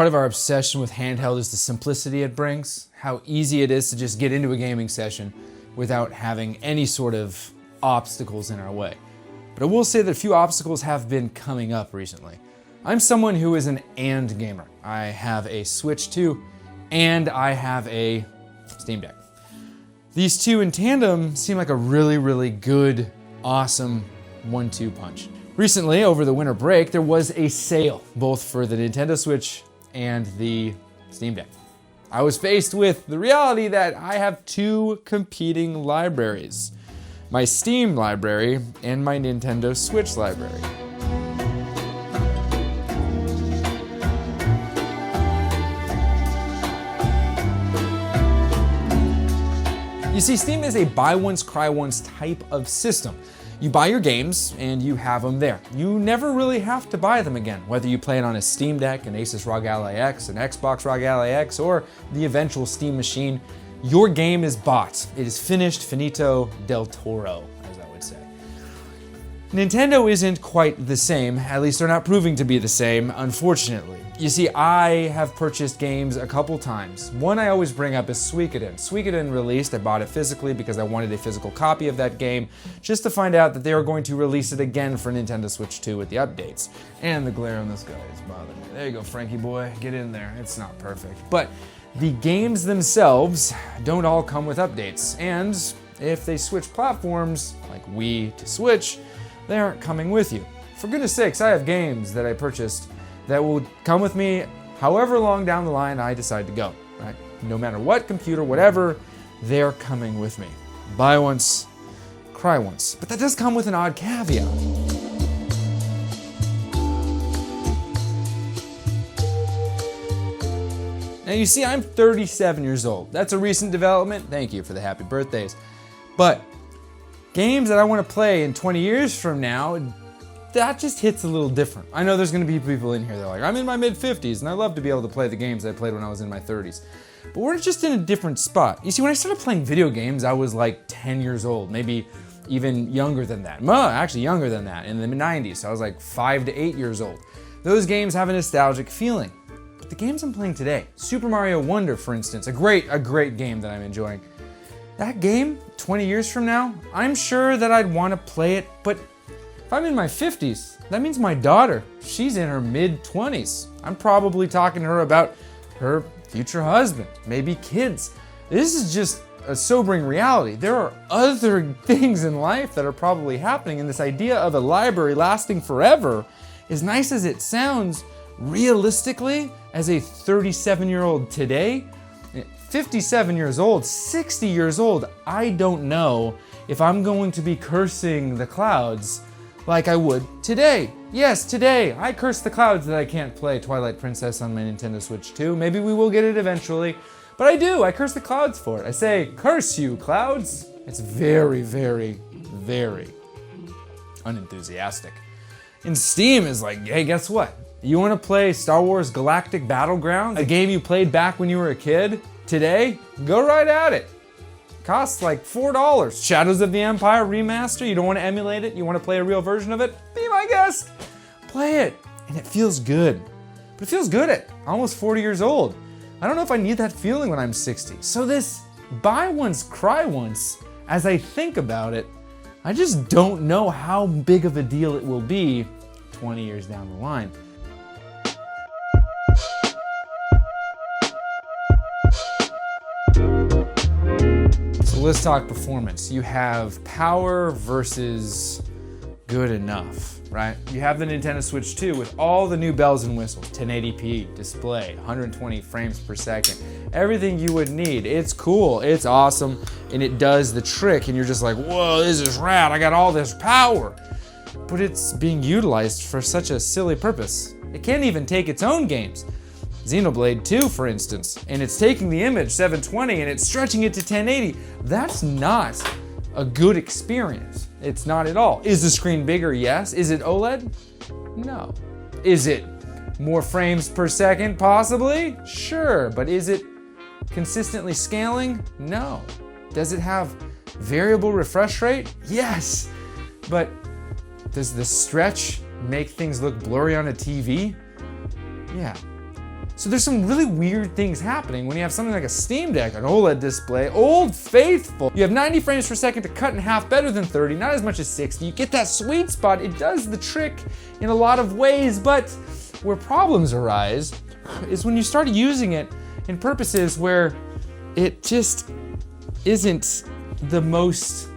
Part of our obsession with handheld is the simplicity it brings, how easy it is to just get into a gaming session without having any sort of obstacles in our way. But I will say that a few obstacles have been coming up recently. I'm someone who is an and gamer. I have a Switch 2 and I have a Steam Deck. These two in tandem seem like a really good, awesome 1-2 punch. Recently, over the winter break, there was a sale, both for the Nintendo Switch and the Steam Deck. I was faced with the reality that I have two competing libraries, my Steam library and my Nintendo Switch library. You see, Steam is a buy once, cry once type of system. You buy your games and you have them there. You never really have to buy them again, whether you play it on a Steam Deck, an Asus ROG Ally X, an Xbox ROG Ally X, or the eventual Steam machine. Your game is bought. It is finished, finito del Toro, as I would say. Nintendo isn't quite the same, at least they're not proving to be the same, unfortunately. You see, I have purchased games a couple times. One I always bring up is Suikoden. Suikoden released, I bought it physically because I wanted a physical copy of that game, just to find out that they were going to release it again for Nintendo Switch 2 with the updates. And the glare on this guy is bothering me. There you go, Frankie boy, get in there. It's not perfect. But the games themselves don't all come with updates. And if they switch platforms, like Wii to Switch, they aren't coming with you. For goodness sakes, I have games that I purchased that will come with me however long down the line I decide to go, right? No matter what computer, whatever, they're coming with me. Buy once, cry once. But that does come with an odd caveat. Now you see, I'm 37 years old. That's a recent development. Thank you for the happy birthdays. But games that I want to play in 20 years from now, that just hits a little different. I know there's gonna be people in here that are like, I'm in my mid-50s and I love to be able to play the games I played when I was in my 30s. But we're just in a different spot. You see, when I started playing video games, I was like 10 years old, maybe even younger than that. Actually younger than that, in the mid-90s. So I was like 5 to 8 years old. Those games have a nostalgic feeling. But the games I'm playing today, Super Mario Wonder, for instance, a great game that I'm enjoying. That game, 20 years from now, I'm sure that I'd want to play it, but if I'm in my 50s, that means my daughter, she's in her mid-20s. I'm probably talking to her about her future husband, maybe kids. This is just a sobering reality. There are other things in life that are probably happening, and this idea of a library lasting forever, as nice as it sounds, realistically, as a 37-year-old today, 57 years old, 60 years old, I don't know if I'm going to be cursing the clouds like I would today. Yes, today, I curse the clouds that I can't play Twilight Princess on my Nintendo Switch 2. Maybe we will get it eventually, but I do. I curse the clouds for it. I say, curse you, clouds. It's very unenthusiastic. And Steam is like, hey, guess what? You want to play Star Wars Galactic Battlegrounds, a game you played back when you were a kid? Today, go right at it. Costs like $4. Shadows of the Empire remaster. You don't want to emulate it? You want to play a real version of it? Be my guest. Play it. And it feels good. But it feels good at almost 40 years old. I don't know if I need that feeling when I'm 60. So this buy once, cry once, as I think about it, I just don't know how big of a deal it will be 20 years down the line. Let's talk performance. You have power versus good enough, right? You have the Nintendo Switch 2 with all the new bells and whistles, 1080p display, 120 frames per second, everything you would need. It's cool, it's awesome, and it does the trick, and you're just like, whoa, this is rad, I got all this power. But it's being utilized for such a silly purpose. It can't even take its own games. Xenoblade 2, for instance, and it's taking the image 720 and it's stretching it to 1080. That's not a good experience. It's not at all. Is the screen bigger? Yes. Is it OLED? No. Is it more frames per second? Possibly. Sure. But is it consistently scaling? No. Does it have variable refresh rate? Yes. But does the stretch make things look blurry on a TV? Yeah. So there's some really weird things happening when you have something like a Steam Deck, an OLED display, Old Faithful. You have 90 frames per second to cut in half, better than 30, not as much as 60. You get that sweet spot. It does the trick in a lot of ways, but where problems arise is when you start using it in purposes where it just isn't the most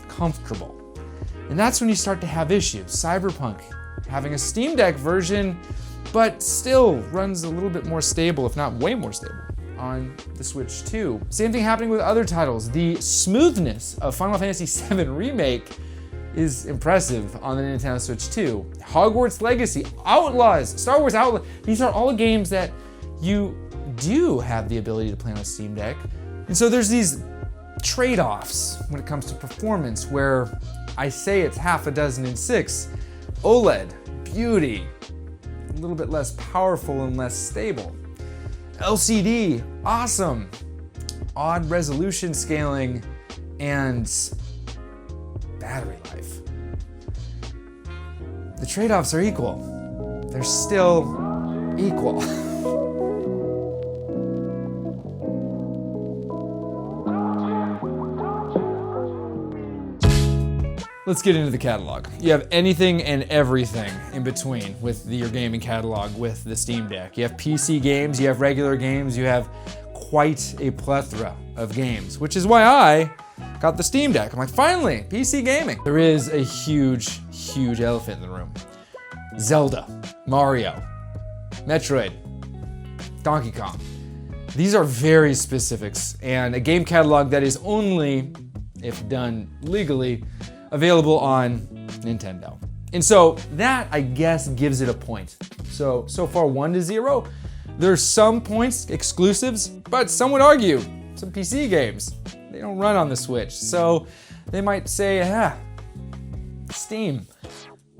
comfortable. And that's when you start to have issues. Cyberpunk, having a Steam Deck version, but still runs a little bit more stable, if not way more stable, on the Switch 2. Same thing happening with other titles. The smoothness of Final Fantasy VII Remake is impressive on the Nintendo Switch 2. Hogwarts Legacy, Outlaws, Star Wars Outlaws, these are all games that you do have the ability to play on a Steam Deck. And so there's these trade-offs when it comes to performance where I say it's half a dozen in 6. OLED, beauty, a little bit less powerful and less stable. LCD, awesome. Odd resolution scaling and battery life. The trade-offs are equal. They're still equal. Let's get into the catalog. You have anything and everything in between with your gaming catalog with the Steam Deck. You have PC games, you have regular games, you have quite a plethora of games, which is why I got the Steam Deck. I'm like, finally, PC gaming. There is a huge, huge elephant in the room. Zelda, Mario, Metroid, Donkey Kong. These are very specifics and a game catalog that is only, if done legally, available on Nintendo. And so that, I guess, gives it a point. So far 1-0. There's some points, exclusives, but some would argue some PC games, they don't run on the Switch. So they might say, Steam.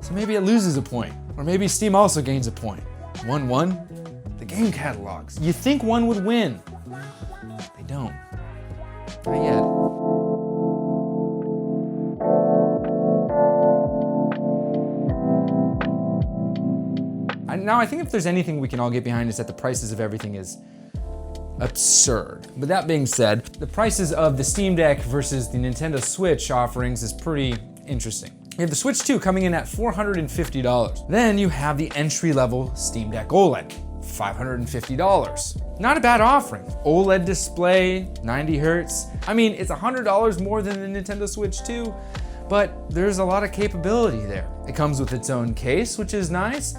So maybe it loses a point. Or maybe Steam also gains a point. 1-1, the game catalogs. You think one would win. They don't. Not yet. Now, I think if there's anything we can all get behind is that the prices of everything is absurd. But that being said, the prices of the Steam Deck versus the Nintendo Switch offerings is pretty interesting. You have the Switch 2 coming in at $450. Then you have the entry-level Steam Deck OLED, $550. Not a bad offering. OLED display, 90 hertz. I mean, it's $100 more than the Nintendo Switch 2, but there's a lot of capability there. It comes with its own case, which is nice.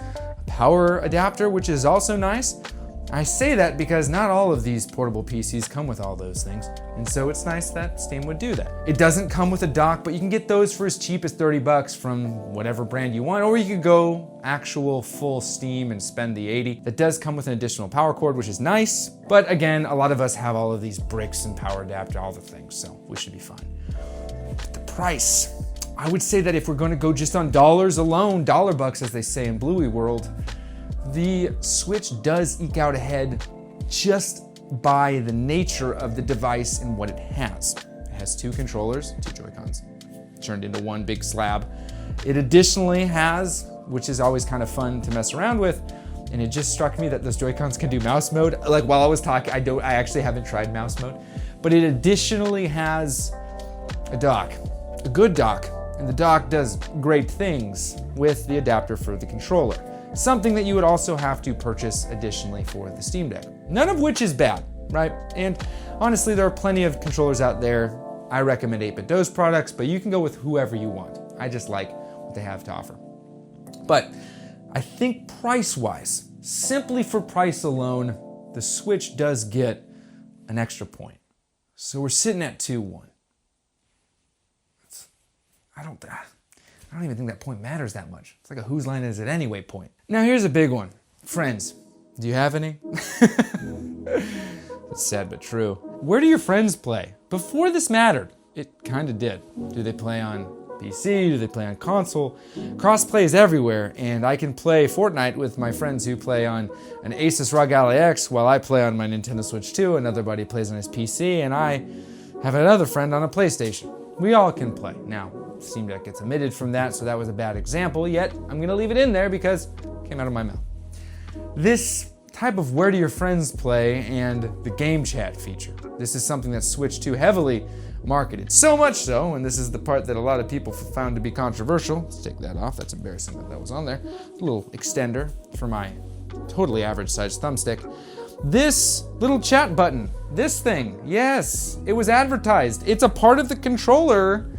Power adapter, which is also nice. I say that because not all of these portable PCs come with all those things, and so it's nice that Steam would do that. It doesn't come with a dock, but you can get those for as cheap as 30 bucks from whatever brand you want, or you could go actual full Steam and spend the 80. That does come with an additional power cord, which is nice, but again, a lot of us have all of these bricks and power adapter, all the things, so we should be fine. But the price, I would say that if we're going to go just on dollars alone, dollar bucks as they say in Bluey World, the Switch does eke out ahead just by the nature of the device and what it has. It has 2 controllers, 2 Joy-Cons, turned into one big slab. It additionally has, which is always kind of fun to mess around with, and it just struck me that those Joy-Cons can do mouse mode. Like while I was talking, I actually haven't tried mouse mode, but it additionally has a dock, a good dock. And the dock does great things with the adapter for the controller. Something that you would also have to purchase additionally for the Steam Deck. None of which is bad, right? And honestly, there are plenty of controllers out there. I recommend 8BitDo's products, but you can go with whoever you want. I just like what they have to offer. But I think price-wise, simply for price alone, the Switch does get an extra point. So we're sitting at 2-1. I don't even think that point matters that much. It's like a whose line is it anyway point. Now here's a big one. Friends. Do you have any? It's sad but true. Where do your friends play? Before this mattered, it kind of did. Do they play on PC? Do they play on console? Crossplay is everywhere, and I can play Fortnite with my friends who play on an Asus ROG Ally X while I play on my Nintendo Switch 2. Another buddy plays on his PC, and I have another friend on a PlayStation. We all can play. Now, Steam Deck gets omitted from that, so that was a bad example, yet I'm gonna leave it in there because it came out of my mouth. This type of where do your friends play and the game chat feature. This is something that Switch 2 heavily marketed. So much so, and this is the part that a lot of people found to be controversial. Let's take that off. That's embarrassing that that was on there. A little extender for my totally average sized thumbstick. This little chat button, this thing, yes, it was advertised. It's a part of the controller.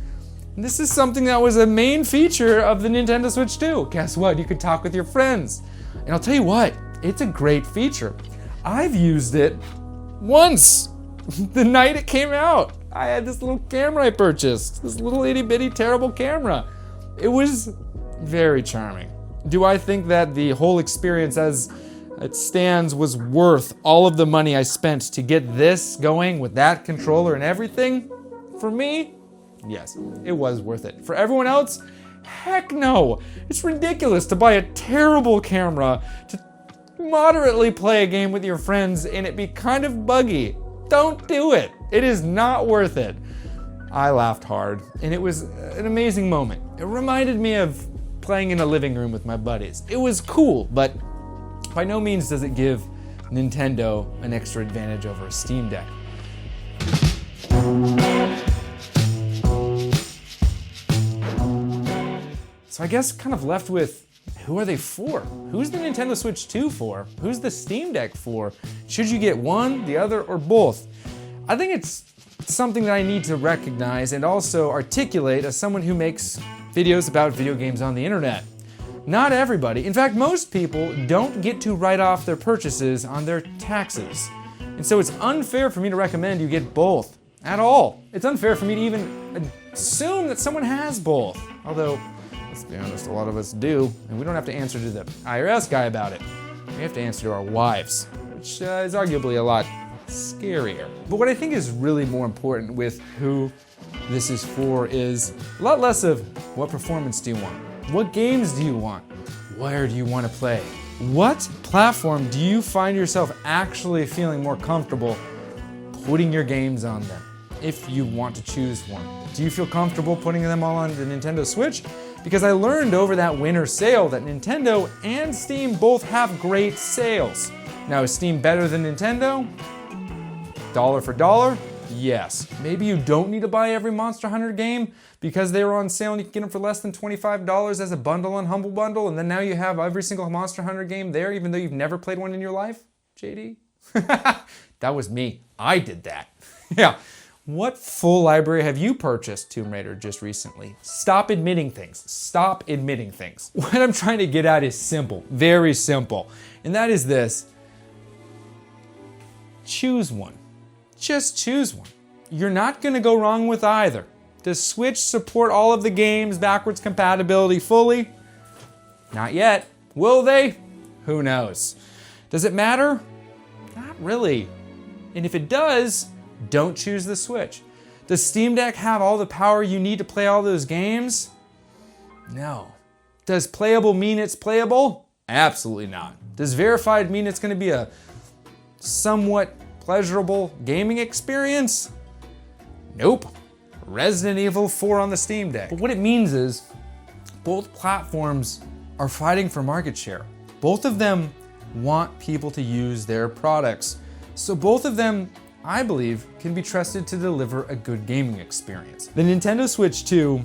This is something that was a main feature of the Nintendo Switch 2. Guess what? You could talk with your friends. And I'll tell you what, it's a great feature. I've used it once, the night it came out. I had this little camera I purchased, this little itty bitty terrible camera. It was very charming. Do I think that the whole experience as it stands was worth all of the money I spent to get this going with that controller and everything? For me, yes, it was worth it. For everyone else, heck no. It's ridiculous to buy a terrible camera to moderately play a game with your friends and it be kind of buggy. Don't do it. It is not worth it. I laughed hard, and it was an amazing moment. It reminded me of playing in a living room with my buddies. It was cool, but by no means does it give Nintendo an extra advantage over a Steam Deck. So I guess kind of left with, who are they for? Who's the Nintendo Switch 2 for? Who's the Steam Deck for? Should you get one, the other, or both? I think it's something that I need to recognize and also articulate as someone who makes videos about video games on the internet. Not everybody, in fact, most people don't get to write off their purchases on their taxes. And so it's unfair for me to recommend you get both at all. It's unfair for me to even assume that someone has both. Although, let's be honest, a lot of us do, and we don't have to answer to the IRS guy about it. We have to answer to our wives, which is arguably a lot scarier. But what I think is really more important with who this is for is a lot less of what performance do you want? What games do you want? Where do you want to play? What platform do you find yourself actually feeling more comfortable putting your games on them, if you want to choose one? Do you feel comfortable putting them all on the Nintendo Switch? Because I learned over that winter sale that Nintendo and Steam both have great sales. Now, is Steam better than Nintendo? Dollar for dollar? Yes. Maybe you don't need to buy every Monster Hunter game because they were on sale and you can get them for less than $25 as a bundle on Humble Bundle, and then now you have every single Monster Hunter game there even though you've never played one in your life? JD? That was me. I did that. Yeah. What full library have you purchased, Tomb Raider, just recently? Stop admitting things. Stop admitting things. What I'm trying to get at is simple, very simple. And that is this. Choose one. Just choose one. You're not gonna go wrong with either. Does Switch support all of the games backwards compatibility fully? Not yet. Will they? Who knows? Does it matter? Not really. And if it does, don't choose the Switch. Does Steam Deck have all the power you need to play all those games? No. Does playable mean it's playable? Absolutely not. Does verified mean it's gonna be a somewhat pleasurable gaming experience? Nope. Resident Evil 4 on the Steam Deck. But what it means is both platforms are fighting for market share. Both of them want people to use their products. So both of them, I believe, can be trusted to deliver a good gaming experience. The Nintendo Switch 2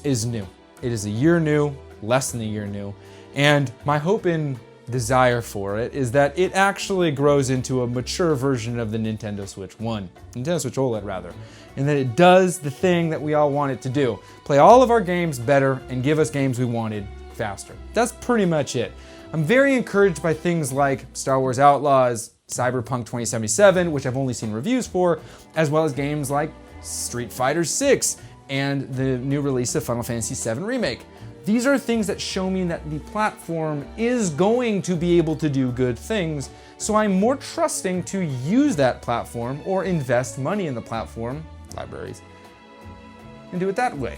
is new. It is a year new, less than a year new, and my hope and desire for it is that it actually grows into a mature version of the Nintendo Switch 1, Nintendo Switch OLED rather, and that it does the thing that we all want it to do. Play all of our games better and give us games we wanted faster. That's pretty much it. I'm very encouraged by things like Star Wars Outlaws, Cyberpunk 2077, which I've only seen reviews for, as well as games like Street Fighter 6 and the new release of Final Fantasy VII Remake. These are things that show me that the platform is going to be able to do good things, so I'm more trusting to use that platform or invest money in the platform, libraries, and do it that way.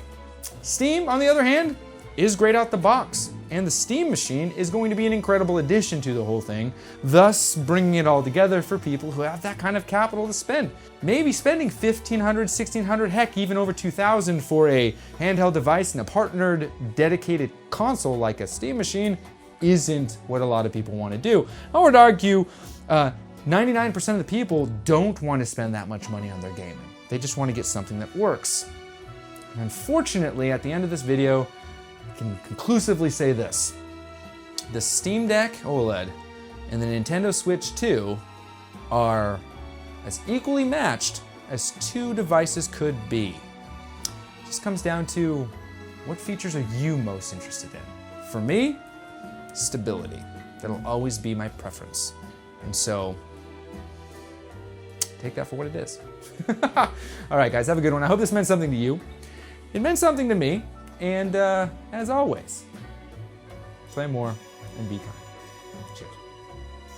Steam, on the other hand, is great out the box, and the Steam machine is going to be an incredible addition to the whole thing, thus bringing it all together for people who have that kind of capital to spend. Maybe spending $1,500, $1,600, heck, even over $2,000 for a handheld device and a partnered, dedicated console like a Steam machine isn't what a lot of people want to do. I would argue 99% of the people don't want to spend that much money on their gaming. They just want to get something that works. And unfortunately, at the end of this video, I can conclusively say this. The Steam Deck OLED and the Nintendo Switch 2 are as equally matched as two devices could be. It just comes down to what features are you most interested in? For me, stability. That'll always be my preference. And so, take that for what it is. All right, guys, have a good one. I hope this meant something to you. It meant something to me. And as always, play more and be kind.